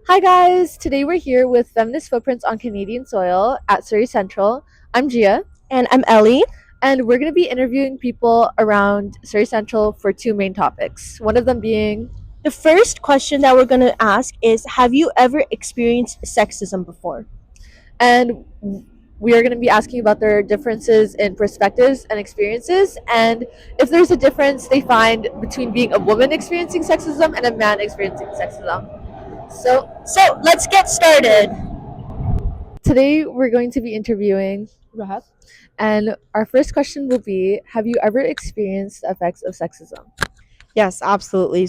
Hi guys! Today we're here with Feminist Footprints on Canadian Soil at Surrey Central. I'm Gia. And I'm Ellie. And we're going to be interviewing people around Surrey Central for two main topics. One of them being, The first question that we're going to ask is, have you ever experienced sexism before? and we are going to be asking about their differences in perspectives and experiences, and if there's a difference they find between being a woman experiencing sexism and a man experiencing sexism. So let's get started. Today we're going to be interviewing Rahab, and our first question will be, have you ever experienced the effects of sexism? Yes, absolutely.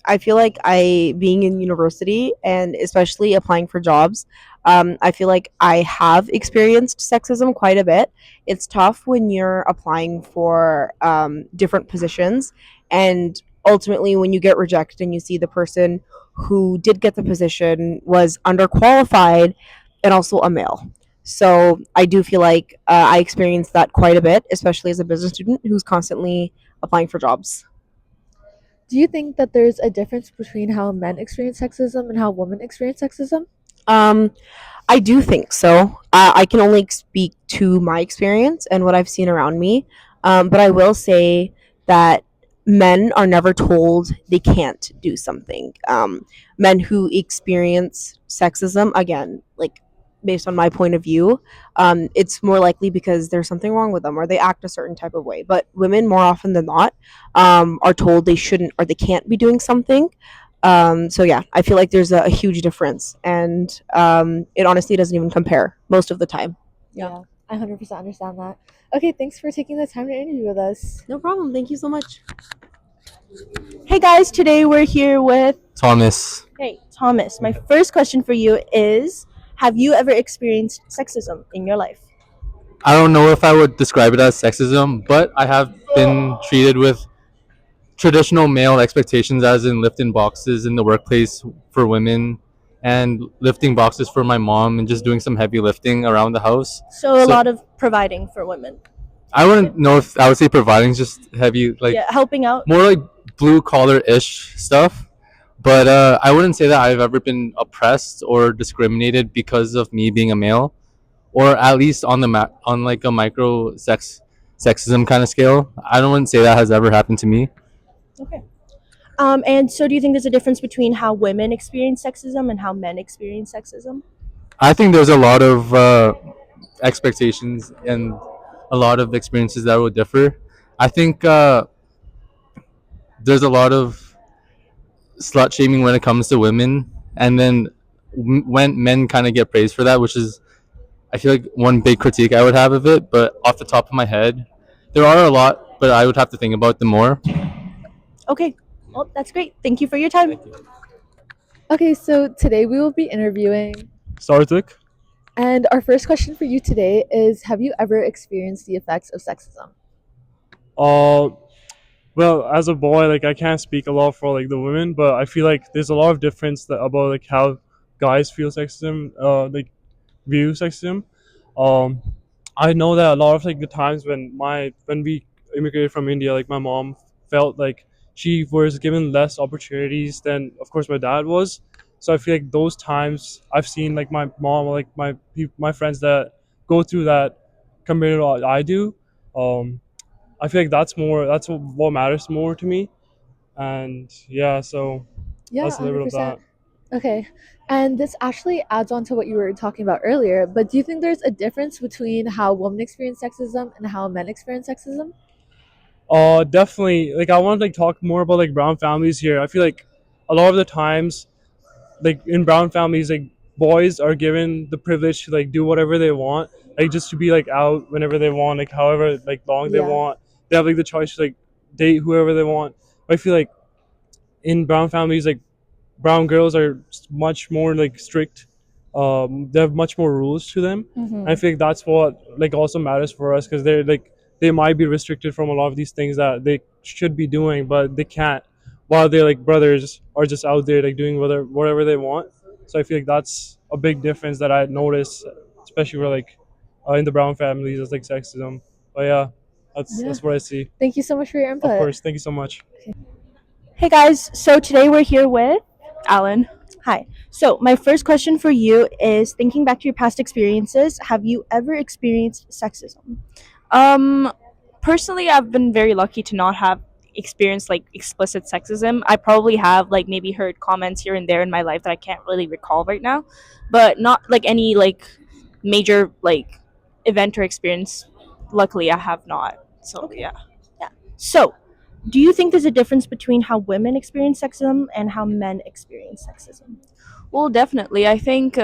I feel like I being in university and especially applying for jobs, I feel like I have experienced sexism quite a bit. It's tough when you're applying for different positions, and ultimately, when you get rejected and you see the person who did get the position was underqualified and also a male. So I do feel like I experienced that quite a bit, especially as a business student who's constantly applying for jobs. Do you think that there's a difference between how men experience sexism and how women experience sexism? Um, I do think so. I can only speak to my experience and what I've seen around me. But I will say that men are never told they can't do something. Men who experience sexism, again, like based on my point of view, it's more likely because there's something wrong with them or they act a certain type of way. But women, more often than not, are told they shouldn't or they can't be doing something. So yeah, I feel like there's a huge difference, and it honestly doesn't even compare most of the time. Yeah, I 100% understand that. Okay, thanks for taking the time to interview with us. No problem. Thank you so much. Hey guys, today we're here with Thomas. Thomas. My first question for you is, have you ever experienced sexism in your life? I don't know if I would describe it as sexism, but I have been treated with traditional male expectations, as in lifting boxes in the workplace for women and lifting boxes for my mom and just doing some heavy lifting around the house. So a So lot of providing for women. I wouldn't know if I would say providing is just heavy, like Yeah, helping out. more like blue collar ish stuff. But I wouldn't say that I've ever been oppressed or discriminated because of me being a male, or at least on on like a micro sexism kind of scale. I don't wouldn't say that has ever happened to me. Okay. And so do you think there's a difference between how women experience sexism and how men experience sexism? I think there's a lot of expectations and a lot of experiences that would differ. I think there's a lot of slut shaming when it comes to women, and then when men kind of get praised for that, which is I feel like one big critique I would have of it. But off the top of my head, there are a lot, but I would have to think about them more. Okay. Well, that's great. Thank you for your time. Thank you. Okay, so today we will be interviewing, Sarthik. and our first question for you today is, have you ever experienced the effects of sexism? Uh, well, as a boy, like I can't speak a lot for like the women, but I feel like there's a lot of difference about like how guys feel sexism, like view sexism. Um, I know that a lot of like the times when we immigrated from India, like my mom felt like she was given less opportunities than, of course, my dad was. So I feel like those times I've seen like my mom, like my friends that go through that compared to what I do. Um, I feel like that's what matters more to me, and yeah, so Yeah, that's a little bit of 100%. that. Okay, and this actually adds on to what you were talking about earlier, but do you think there's a difference between how women experience sexism and how men experience sexism? Definitely. Like I want to like talk more about like brown families here. I feel like a lot of the times, like in brown families, like boys are given the privilege to like do whatever they want, like just to be like out whenever they want, like however like long they Yeah. want. They have like the choice to like date whoever they want. But I feel like in brown families, like brown girls are much more like strict. They have much more rules to them. And I Mm-hmm. feel like that's what like also matters for us because they're like they might be restricted from a lot of these things that they should be doing, but they can't. While they're like brothers are just out there like doing whatever they want. So I feel like that's a big difference that I noticed, especially for like in the brown families, it's like sexism. But yeah, Yeah. that's what I see. Thank you so much for your Of input. course, thank you so much. Hey guys, so today we're here with Alan. Hi. So, my first question for you is thinking back to your past experiences, have you ever experienced sexism? Um, Personally, I've been very lucky to not have experienced like explicit sexism. I probably have like maybe heard comments here and there in my life that I can't really recall right now, but not like any like major like event or experience. Luckily, I have not. So Okay. yeah. Yeah. So, do you think there's a difference between how women experience sexism and how men experience sexism? Well, definitely. I think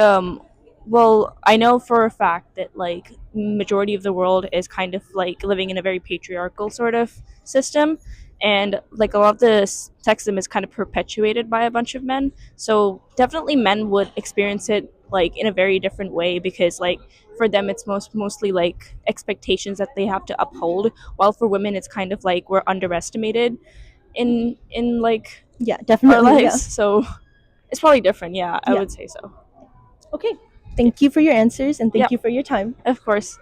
well, I know for a fact that like majority of the world is kind of like living in a very patriarchal sort of system, and like a lot of the sexism is kind of perpetuated by a bunch of men. So, definitely men would experience it like in a very different way because like for them it's mostly like expectations that they have to uphold, while for women it's kind of like we're underestimated in like Yeah, our definitely. lives. Yeah. So, it's probably different, yeah, I Yeah. would say so. Okay. Thank you for your answers and Yeah, thank you for your time. of course.